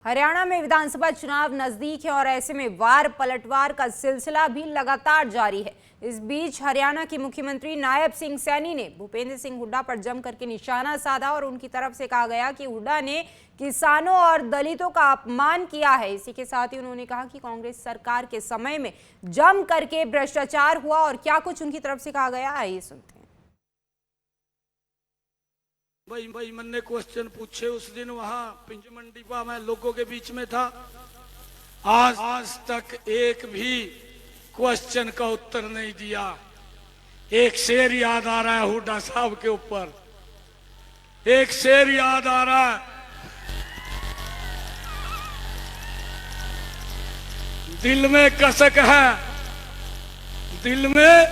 हरियाणा में विधानसभा चुनाव नजदीक है और ऐसे में वार पलटवार का सिलसिला भी लगातार जारी है। इस बीच हरियाणा के मुख्यमंत्री नायब सिंह सैनी ने भूपेंद्र सिंह हुड्डा पर जम करके निशाना साधा और उनकी तरफ से कहा गया कि हुड्डा ने किसानों और दलितों का अपमान किया है। इसी के साथ ही उन्होंने कहा कि कांग्रेस सरकार के समय में जम करके भ्रष्टाचार हुआ और क्या कुछ उनकी तरफ से कहा गया, आइए सुनते हैं। भाई मैंने क्वेश्चन पूछे उस दिन वहां पिंज मंडी पर मैं लोगों के बीच में था। आज तक एक भी क्वेश्चन का उत्तर नहीं दिया। एक शेर याद आ रहा है हुड्डा साहब के ऊपर, एक शेर याद आ रहा है, दिल में कसक है, दिल में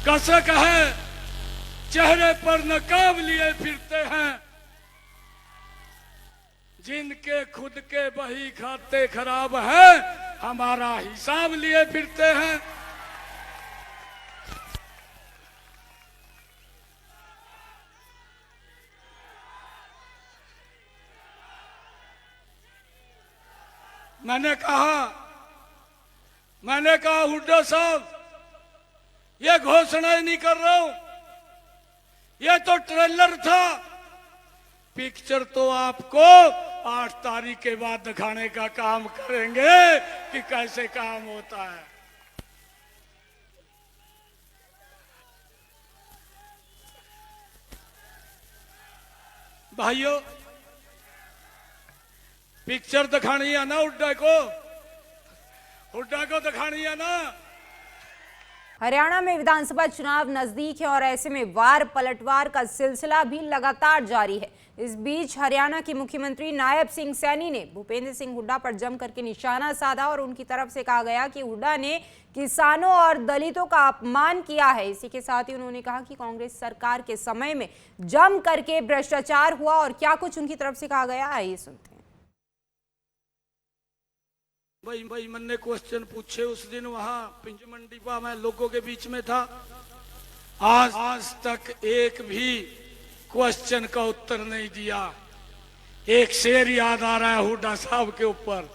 कसक है, चेहरे पर नकाब लिए फिरते हैं, जिनके खुद के बही खाते खराब हैं, हमारा हिसाब लिए फिरते हैं। मैंने कहा हुड्डा साहब, ये घोषणा ही नहीं कर रहा हूं, ये तो ट्रेलर था। पिक्चर तो आपको 8 तारीख के बाद दिखाने का काम करेंगे कि कैसे काम होता है। भाइयों, पिक्चर दिखानी है ना हुड्डा को दिखानी है ना। हरियाणा में विधानसभा चुनाव नजदीक है और ऐसे में वार पलटवार का सिलसिला भी लगातार जारी है। इस बीच हरियाणा के मुख्यमंत्री नायब सिंह सैनी ने भूपेंद्र सिंह हुड्डा पर जम करके निशाना साधा और उनकी तरफ से कहा गया कि हुड्डा ने किसानों और दलितों का अपमान किया है। इसी के साथ ही उन्होंने कहा कि कांग्रेस सरकार के समय में जम करके भ्रष्टाचार हुआ और क्या कुछ उनकी तरफ से कहा गया, आइए सुनते हैं। भाई मैंने क्वेश्चन पूछे उस दिन वहां पिंज मंडी पर मैं लोगों के बीच में था। आज तक एक भी क्वेश्चन का उत्तर नहीं दिया। एक शेर याद आ रहा है हुड्डा साहब के ऊपर,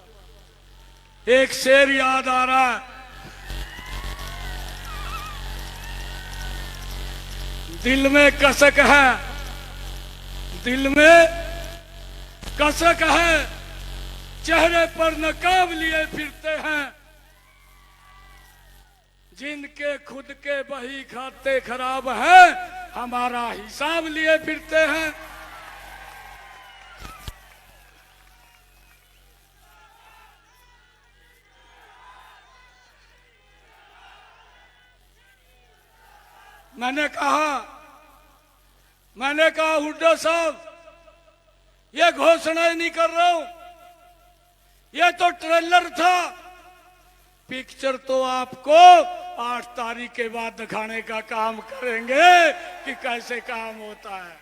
एक शेर याद आ रहा है, दिल में कसक है, दिल में कसक है, चेहरे पर नकाब लिए फिरते हैं, जिनके खुद के बही खाते खराब हैं, हमारा हिसाब लिए फिरते हैं। मैंने कहा हुड्डा साहब, ये घोषणा ही नहीं कर रहा हूं, ये तो ट्रेलर था। पिक्चर तो आपको 8 तारीख के बाद दिखाने का काम करेंगे कि कैसे काम होता है।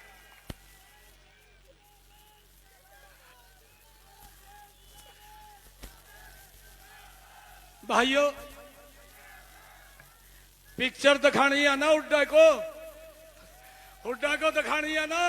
भाइयों, पिक्चर दिखानी है ना हुड्डा को दिखानी है ना।